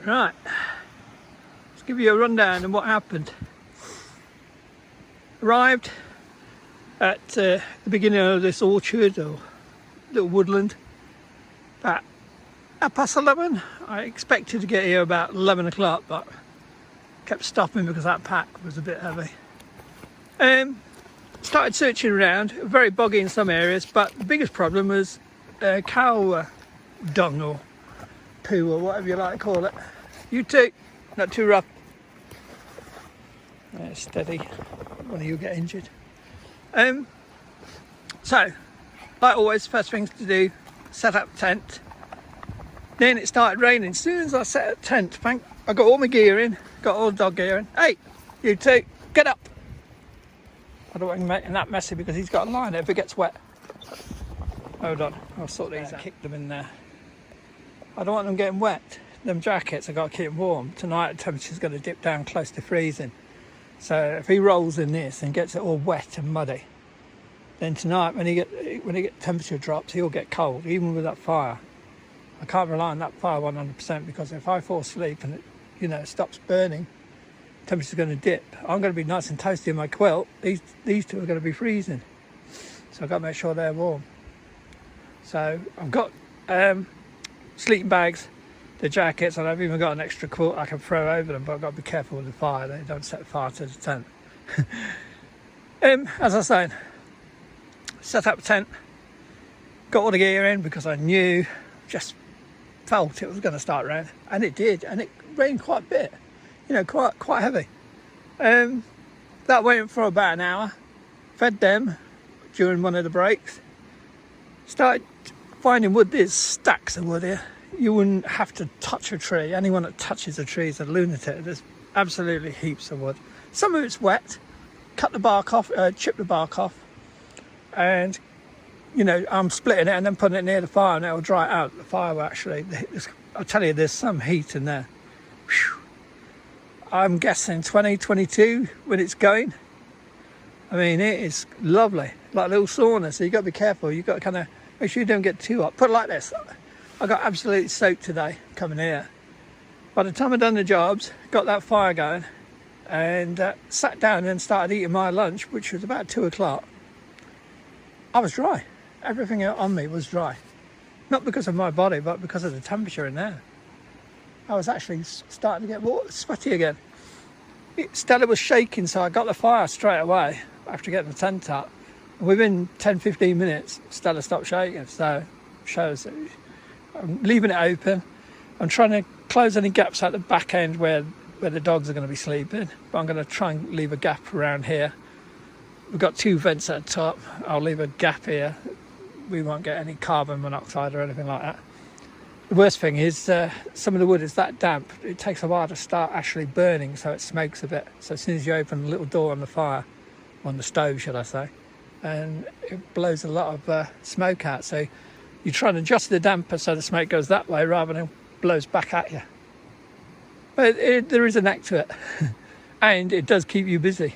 Right, let's give you a rundown of what happened. Arrived at the beginning of this orchard or little woodland about 11:30. I expected to get here about 11 o'clock, but kept stopping because that pack was a bit heavy. Started searching around, very boggy in some areas, but the biggest problem was cow dung or poo or whatever you like to call it. You too, not too rough. Steady, one of you get injured. So, like always, first things to do, set up tent. Then it started raining. As soon as I set up tent, I got all my gear in, got all the dog gear in. Hey, you two, get up. I don't want him making that messy because he's got a line if it gets wet. Hold on, I'll sort these out. Kick them in there. I don't want them getting wet. Them jackets, I've got to keep them warm. Tonight the temperature's going to dip down close to freezing. So if he rolls in this and gets it all wet and muddy, then tonight when he get temperature drops, he'll get cold, even with that fire. I can't rely on that fire 100% because if I fall asleep and it stops burning, temperature's going to dip. I'm going to be nice and toasty in my quilt. These two are going to be freezing. So I've got to make sure they're warm. So I've got sleeping bags, the jackets, and I've even got an extra quilt I can throw over them, but I've got to be careful with the fire. They don't set fire to the tent. As I was saying, set up a tent, got all the gear in because I knew, just felt it was going to start raining, and it did, and it rained quite a bit, quite heavy. That went for about an hour, fed them during one of the breaks, started finding wood. There's stacks of wood here. You wouldn't have to touch a tree. Anyone that touches a tree is a lunatic. There's absolutely heaps of wood. Some of it's wet, cut the bark off, chip the bark off, and I'm splitting it and then putting it near the fire and it'll dry it out. The fire will actually, I'll tell you, there's some heat in there. Whew. I'm guessing 2022 when it's going. I mean, it is lovely, like a little sauna, so you've got to be careful. You've got to kind of make sure you don't get too hot. Put it like this, I got absolutely soaked today coming here. By the time I'd done the jobs, got that fire going and sat down and started eating my lunch, which was about 2 o'clock, I was dry. Everything on me was dry. Not because of my body, but because of the temperature in there. I was actually starting to get sweaty again. Stella was shaking, so I got the fire straight away after getting the tent up. Within 10-15 minutes, Stella stopped shaking, so shows that I'm leaving it open. I'm trying to close any gaps at the back end where the dogs are going to be sleeping, but I'm going to try and leave a gap around here. We've got 2 vents at the top. I'll leave a gap here. We won't get any carbon monoxide or anything like that. The worst thing is some of the wood is that damp. It takes a while to start actually burning, so it smokes a bit. So as soon as you open the little door on the fire, on the stove should I say, and it blows a lot of smoke out. So you try and adjust the damper so the smoke goes that way rather than blows back at you. But there is a knack to it. And it does keep you busy,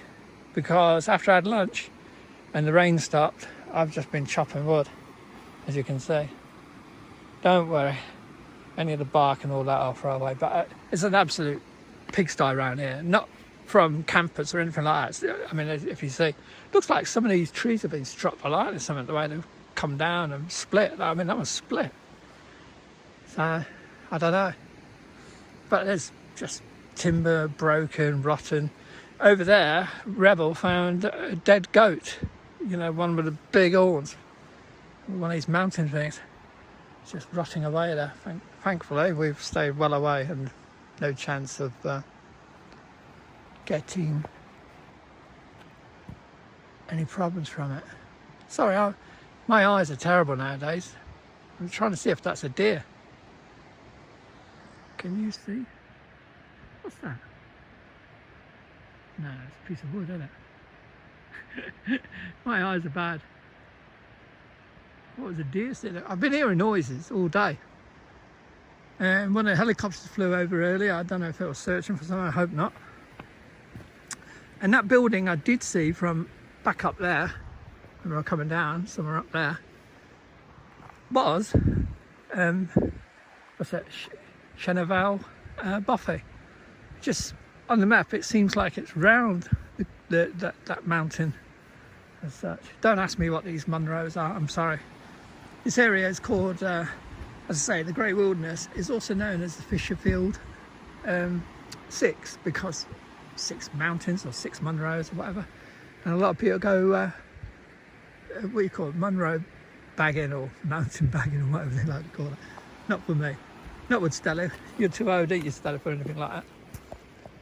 because after I had lunch and the rain stopped, I've just been chopping wood, as you can see. Don't worry, any of the bark and all that I'll throw away, but it's an absolute pigsty around here, not from campers or anything like that. I mean, if you see, it looks like some of these trees have been struck by lightning or something, the way they've come down and split. I mean, that was split. So, I don't know. But there's just timber, broken, rotten. Over there, Rebel found a dead goat, one with the big horns, one of these mountain things. It's just rotting away there. Thankfully, we've stayed well away and no chance of getting any problems from it. Sorry, my eyes are terrible nowadays. I'm trying to see if that's a deer. Can you see? What's that? No, it's a piece of wood, isn't it? My eyes are bad. What was a deer sitting there? I've been hearing noises all day. And when the helicopters flew over earlier, I don't know if it was searching for something, I hope not. And that building I did see from back up there, when we were coming down, somewhere up there, was, what's that, Cheneval Buffy. Just on the map, it seems like it's round that mountain as such. Don't ask me what these Munros are, I'm sorry. This area is called, as I say, the Great Wilderness is also known as the Fisherfield 6, because 6 mountains or 6 Munros or whatever. And a lot of people go, what do you call it, Munro bagging or mountain bagging or whatever they like to call it. Not for me. Not with Stella. You're too old, ain't you, Stella, for anything like that.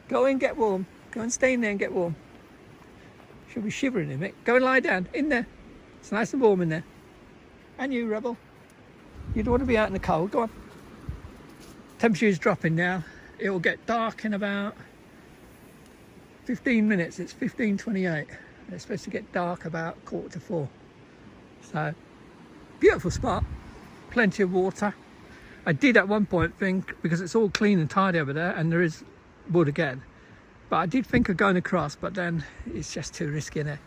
Go in, get warm. Go and stay in there and get warm. She'll be shivering in it. Go and lie down in there. It's nice and warm in there. And you, Rebel. You don't want to be out in the cold. Go on. Temperature is dropping now. It will get dark in about 15 minutes. It's 15:28. It's supposed to get dark about 3:45. So, beautiful spot. Plenty of water. I did at one point think, because it's all clean and tidy over there, and there is wood again, but I did think of going across, but then it's just too risky, innit?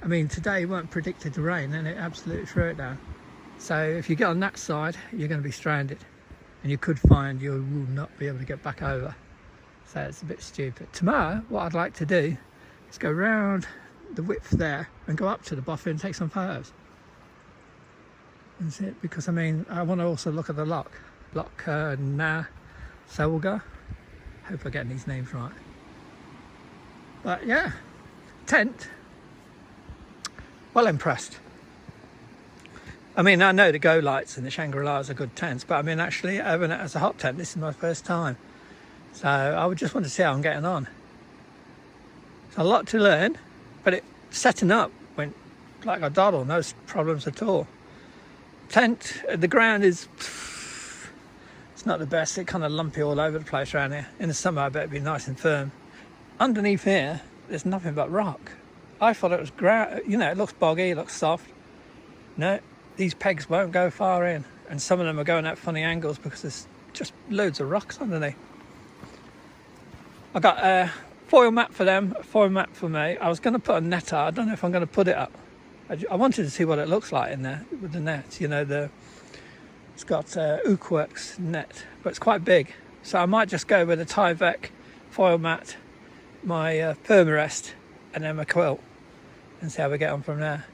I mean, today weren't predicted to rain and it absolutely threw it down. So if you get on that side, you're going to be stranded, and you could find you will not be able to get back over. So it's a bit stupid. Tomorrow, what I'd like to do is go round the width there and go up to the buffet and take some photos. That's it, because I mean, I want to also look at the loch. Solga. Hope I'm getting these names right. But yeah, tent. Well impressed. I mean, I know the Golites and the Shangri-Las are good tents, but I mean, actually, having it as a hot tent, this is my first time. So I would just want to see how I'm getting on. It's a lot to learn, but it setting up went like a doddle, no problems at all. Tent, the ground is, it's not the best. It's kind of lumpy all over the place around here. In the summer, I bet it'd be nice and firm. Underneath here, there's nothing but rock. I thought it was ground, you know, it looks boggy, it looks soft. No, these pegs won't go far in, and some of them are going at funny angles because there's just loads of rocks underneath. I got a foil mat for them, a foil mat for me. I was going to put a net out. I don't know if I'm going to put it up. I wanted to see what it looks like in there with the net. You know, it's got Oakworks net, but it's quite big. So I might just go with a Tyvek foil mat, my Permarest, and then my quilt, and see how we get on from there.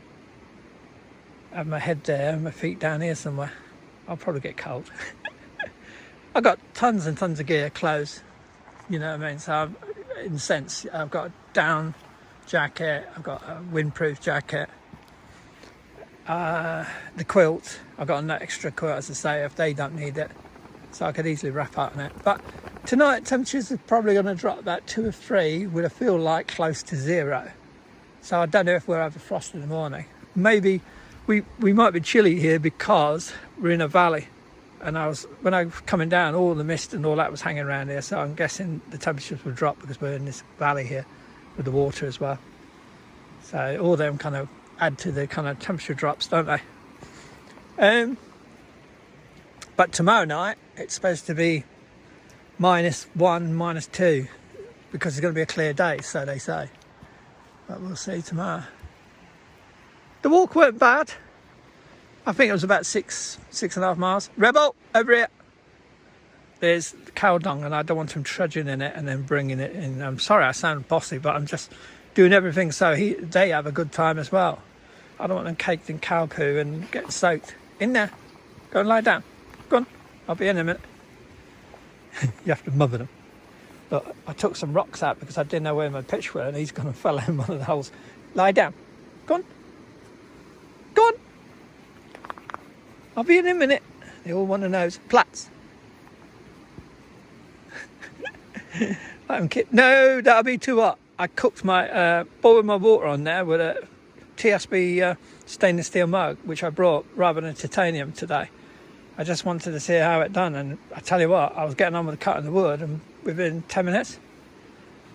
I have my head there and my feet down here somewhere. I'll probably get cold. I've got tons and tons of gear, clothes, you know what I mean? So in a sense, I've got a down jacket, I've got a windproof jacket, the quilt, I've got an extra quilt, as I say, if they don't need it, so I could easily wrap up in it. But tonight temperatures are probably going to drop about 2 or 3 with a feel like close to 0. So I don't know if we'll have a frost in the morning. Maybe we might be chilly here because we're in a valley, and when I was coming down, all the mist and all that was hanging around here, so I'm guessing the temperatures will drop because we're in this valley here with the water as well. So all them kind of add to the kind of temperature drops, don't they? But tomorrow night it's supposed to be -1, -2, because it's going to be a clear day, so they say. But we'll see tomorrow. The walk weren't bad. I think it was about 6.5 miles. Rebel, over here. There's cow dung, and I don't want him trudging in it and then bringing it in. I'm sorry I sound bossy, but I'm just doing everything so they have a good time as well. I don't want them caked in cow poo and getting soaked. In there. Go and lie down. Go on. I'll be in a minute. You have to mother them. But I took some rocks out because I didn't know where my pitch were, and he's gone and fell in one of the holes. Lie down. Go on. Go on. I'll be in a minute. They all want to know. Plats. No, that'll be too hot. I cooked boiled my water on there with a TSB stainless steel mug, which I brought rather than titanium today. I just wanted to see how it done, and I tell you what, I was getting on with cutting the wood, and within 10 minutes,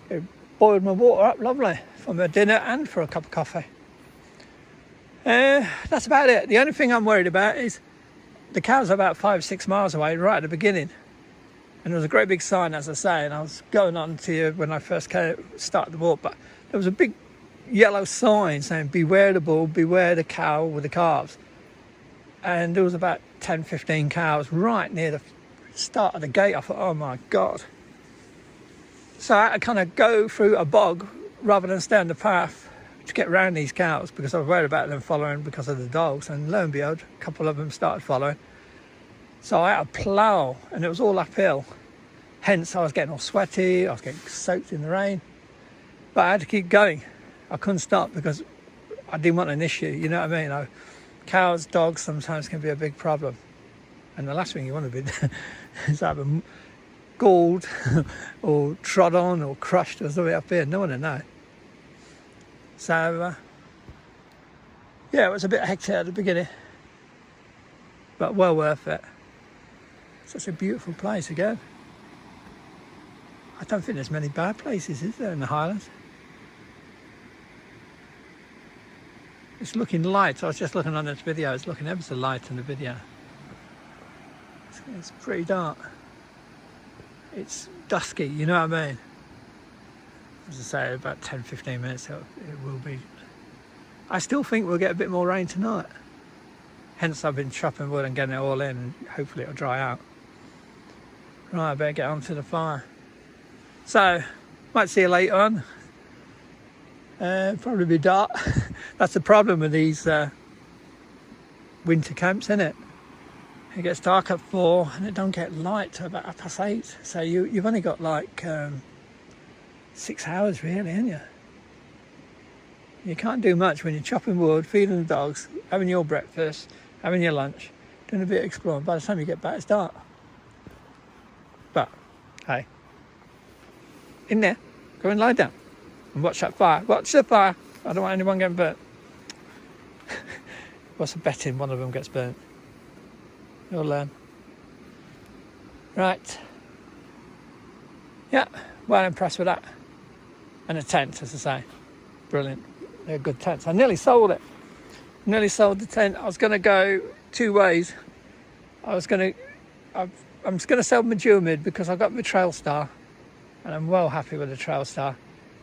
it boiled my water up lovely for my dinner and for a cup of coffee. That's about it. The only thing I'm worried about is the cows are about 5 or 6 miles away right at the beginning, and there was a great big sign, as I say, and I was going on to you when I first started the walk, but there was a big yellow sign saying beware the bull, beware the cow with the calves, and there was about 10-15 cows right near the start of the gate. I thought, oh my god, So I had to kind of go through a bog rather than stay on the path to get around these cows, because I was worried about them following because of the dogs. And lo and behold, a couple of them started following. So I had to plough, and it was all uphill. Hence, I was getting all sweaty, I was getting soaked in the rain. But I had to keep going. I couldn't stop because I didn't want an issue, you know what I mean? Cows, dogs sometimes can be a big problem. And the last thing you want to be is have them galled or trod on or crushed or something up here. No one will know. So, yeah, it was a bit hectic at the beginning, but well worth it. Such a beautiful place again. I don't think there's many bad places, is there, in the Highlands? It's looking light. I was just looking on this video. It's looking ever so light in the video. It's pretty dark. It's dusky, you know what I mean? As I say, about 10-15 minutes it will be. I still think we'll get a bit more rain tonight. Hence I've been chopping wood and getting it all in, and hopefully it'll dry out. Right, I better get onto the fire. So, might see you later on. Probably be dark. That's the problem with these winter camps, isn't it? It gets dark at 4 and it don't get light till about 8:30. So you've only got like 6 hours really, haven't you? You can't do much when you're chopping wood, feeding the dogs, having your breakfast, having your lunch, doing a bit of exploring. By the time you get back, it's dark. But, hey, in there, go and lie down and watch that fire. Watch the fire. I don't want anyone getting burnt. What's the betting one of them gets burnt? You'll learn. Right. Yeah, well impressed with that. And a tent, as I say. Brilliant. They're good tents. I nearly sold it. Nearly sold the tent. I was going to go 2 ways. I'm just going to sell my dual mid because I got my Trail Star, and I'm well happy with the Trail Star.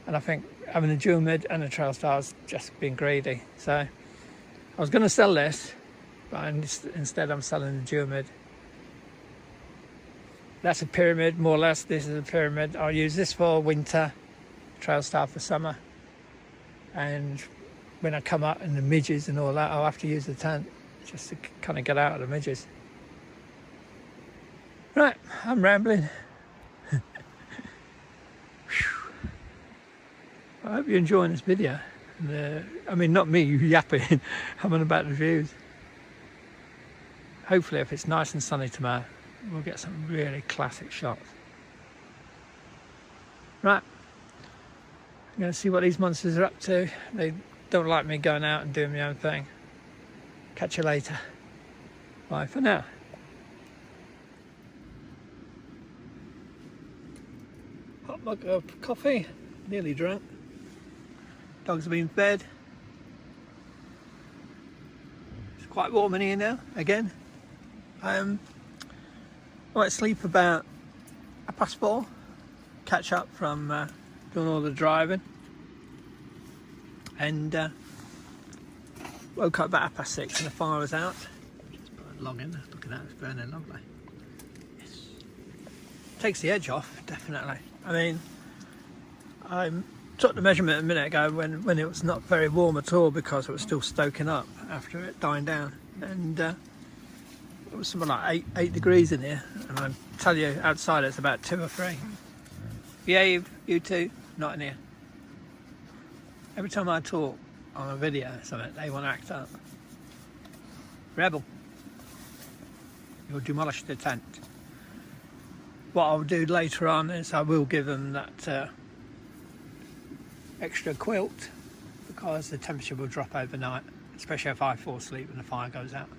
And I think having a dual mid and a Trail Star is just being greedy. So I was going to sell this, but instead I'm selling the dual mid. That's a pyramid, more or less. This is a pyramid. I'll use this for winter, Trail Star for summer. And when I come up in the midges and all that, I'll have to use the tent just to kind of get out of the midges. Right, I'm rambling. I hope you're enjoying this video. I mean, not me yapping, I'm on about the views. Hopefully, if it's nice and sunny tomorrow, we'll get some really classic shots. Right, I'm going to see what these monsters are up to. They don't like me going out and doing my own thing. Catch you later. Bye for now. Hot mug of coffee, nearly drunk. Dogs have been fed. It's quite warm in here now, again. I might sleep about 4:30. Catch up from doing all the driving. And woke up about 6:30 and the fire was out. Just put a log in, look at that, it's burning lovely. Yes. Takes the edge off, definitely. I mean, I took the measurement a minute ago when it was not very warm at all because it was still stoking up after it dying down. And it was something like 8 degrees in here. And I tell you, outside it's about 2 or 3. Behave, you two, not in here. Every time I talk on a video or something, they want to act up. Rebel. You'll demolish the tent. What I'll do later on is I will give them that extra quilt because the temperature will drop overnight, especially if I fall asleep and the fire goes out.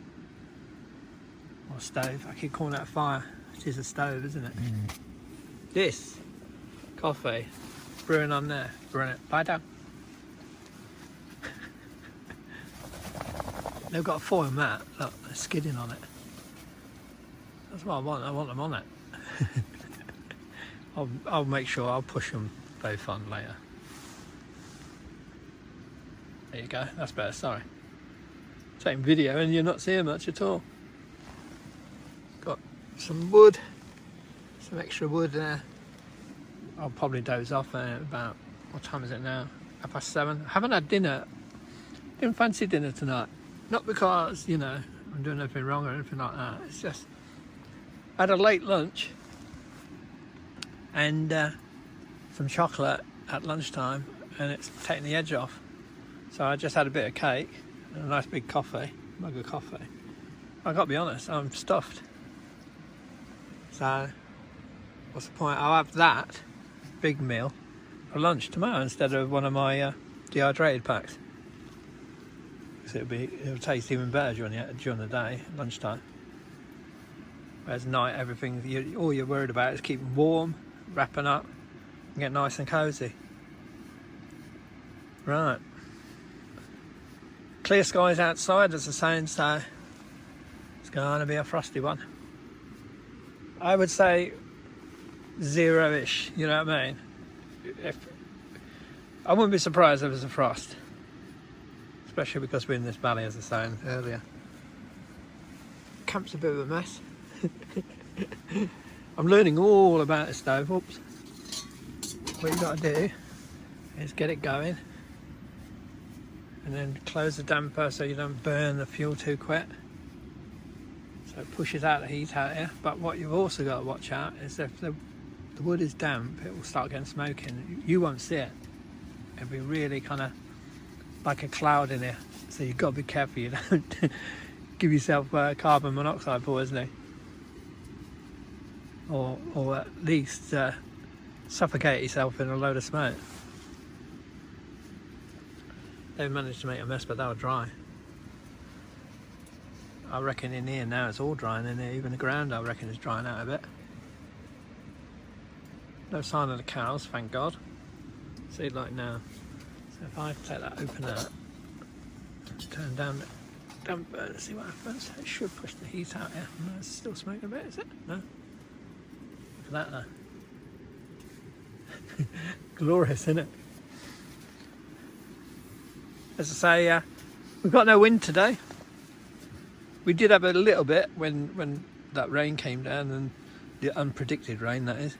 Or stove. I keep calling that a fire. It is a stove, isn't it? Mm. This coffee brewing on there. Brilliant. Lie down. They've got a foil mat. Look, they're skidding on it. That's what I want. I want them on it. I'll make sure I'll push them both on later. There you go. That's better. Sorry. Taking video and you're not seeing much at all. Got some wood, some extra wood there. I'll probably doze off at about, what time is it now? 7:30. I haven't had dinner. Didn't fancy dinner tonight. Not because, you know, I'm doing anything wrong or anything like that. It's just, I had a late lunch and some chocolate at lunchtime, and it's taking the edge off. So I just had a bit of cake and a nice big coffee, mug of coffee. I've got to be honest, I'm stuffed. So what's the point? I'll have that big meal for lunch tomorrow instead of one of my dehydrated packs. So it'll taste even better during the day, lunchtime. Whereas night, all you're worried about is keeping warm, wrapping up, and get nice and cosy. Right. Clear skies outside, as I was saying, so it's going to be a frosty one. I would say 0-ish, you know what I mean? I wouldn't be surprised if it was a frost. Especially because we're in this valley, as I was saying earlier. Camp's a bit of a mess. I'm learning all about the stove. Oops. What you got to do is get it going and then close the damper so you don't burn the fuel too quick. So it pushes out the heat out here. But what you've also got to watch out is if the wood is damp, it will start getting smoking. You won't see it. It'll be really kind of like a cloud in here. So you've got to be careful you don't give yourself carbon monoxide poisoning. Or at least suffocate yourself in a load of smoke. They've managed to make a mess, but they'll dry. I reckon in here now it's all drying in here. Even the ground, I reckon, is drying out a bit. No sign of the cows, thank God. See, like now. So if I take that open out, turn down the damper and see what happens. It should push the heat out here. No, it's still smoking a bit, is it? No. Look at that though. Glorious, isn't it? As I say, we've got no wind today. We did have a little bit when that rain came down, and the unpredicted rain, that is.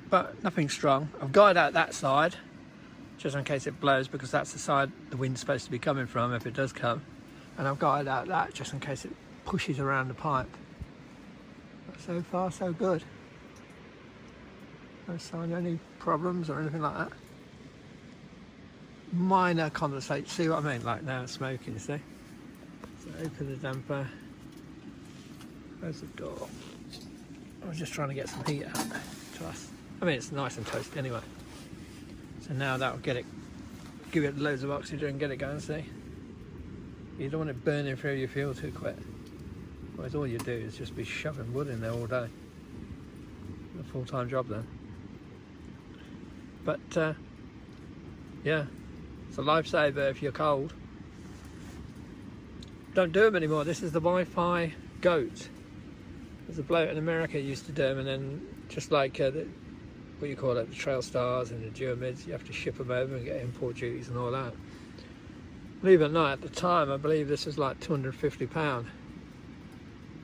But nothing strong. I've got it out that side, just in case it blows, because that's the side the wind's supposed to be coming from if it does come. And I've got it out that just in case it pushes around the pipe. But so far, so good. No sign of any problems or anything like that. Minor condensate, see what I mean? Like now it's smoking, you see? So open the damper, close the door. I was just trying to get some heat out to us. I mean, it's nice and toasty anyway. So now that'll get it, give it loads of oxygen and get it going, see? You don't want it burning through your fuel too quick. Otherwise all you do is just be shoving wood in there all day. A full-time job then. But yeah, it's a lifesaver if you're cold. Don't do them anymore. This is the Wi-Fi goat. There's a bloke in America who used to do them, and then just like what you call it, the Trail Stars and the Duomids, you have to ship them over and get import duties and all that. Believe it or not, at the time I believe this was like £250,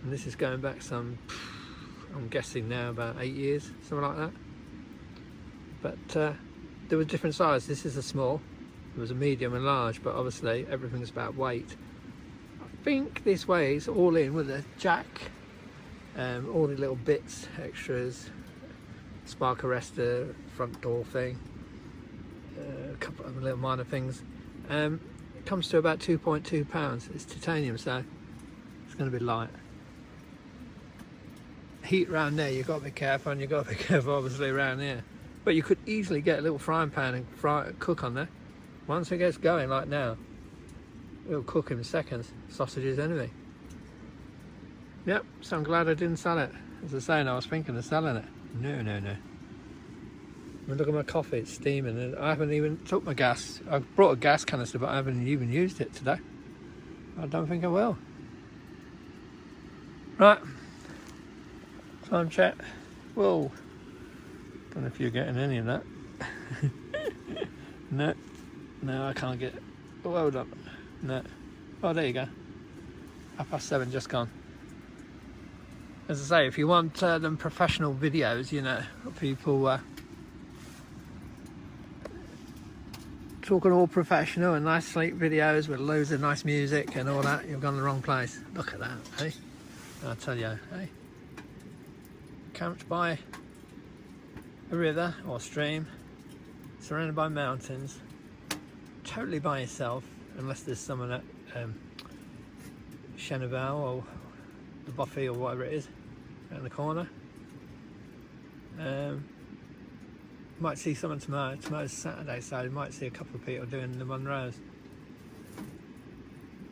and this is going back some, I'm guessing now about 8 years, something like that. But there were different sizes. This is a small, there was a medium and large, but obviously everything's about weight. I think this weighs all in with a jack, all the little bits, extras, spark arrestor, front door thing, a couple of little minor things. It comes to about 2.2 pounds. It's titanium, so it's going to be light. Heat around there, you've got to be careful, and you've got to be careful obviously around here. But you could easily get a little frying pan and cook on there. Once it gets going, like now, it'll cook in seconds. Sausages, anything. Yep, so I'm glad I didn't sell it. As I was saying, I was thinking of selling it. No. I mean, look at my coffee, it's steaming, and I haven't even took my gas. I brought a gas canister, but I haven't even used it today. I don't think I will. Right, time check. Whoa, don't know if you're getting any of that. No, I can't get it. Oh, hold up. No. Oh, there you go. 7:30 just gone. As I say, if you want them professional videos, you know, people talking all professional and nice sleek videos with loads of nice music and all that, you've gone the wrong place. Look at that, eh? I tell you, eh? Camped by a river or stream, surrounded by mountains, totally by yourself, unless there's someone at Shangri-La or the buffet or whatever it is around the corner. Might see someone tomorrow. Tomorrow's Saturday, so you might see a couple of people doing the Monroes.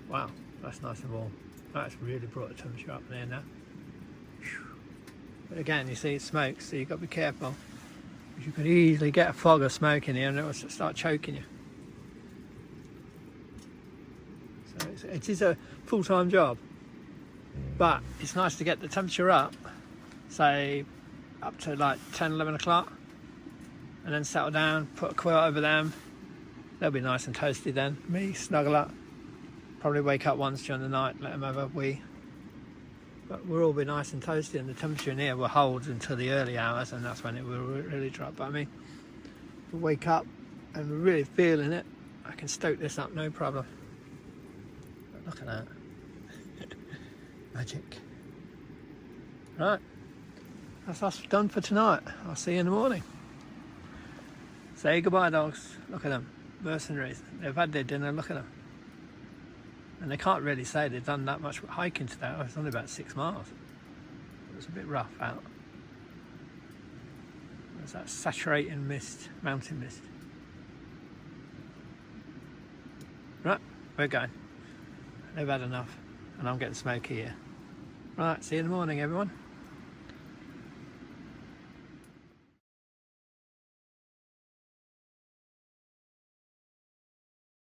Wow, that's nice and warm. That's really brought the temperature up there now. But again, you see it smokes, so you've got to be careful. You could easily get a fog of smoke in here and it will start choking you. So it is a full-time job, but it's nice to get the temperature up, say up to like 10, 11 o'clock, and then settle down, put a quilt over them. They'll be nice and toasty then. Me, snuggle up, probably wake up once during the night, let them have a wee. But we'll all be nice and toasty, and the temperature in here will hold until the early hours, and that's when it will really drop. But I mean, if we wake up and we're really feeling it, I can stoke this up, no problem. But look at that. Magic. Right, that's us done for tonight. I'll see you in the morning. Say goodbye, dogs. Look at them, mercenaries. They've had their dinner, look at them. And they can't really say they've done that much hiking today. It's only about 6 miles. It was a bit rough out. There's that saturating mist, mountain mist. Right, we're going. They've had enough, and I'm getting smoky here. Right, see you in the morning, everyone.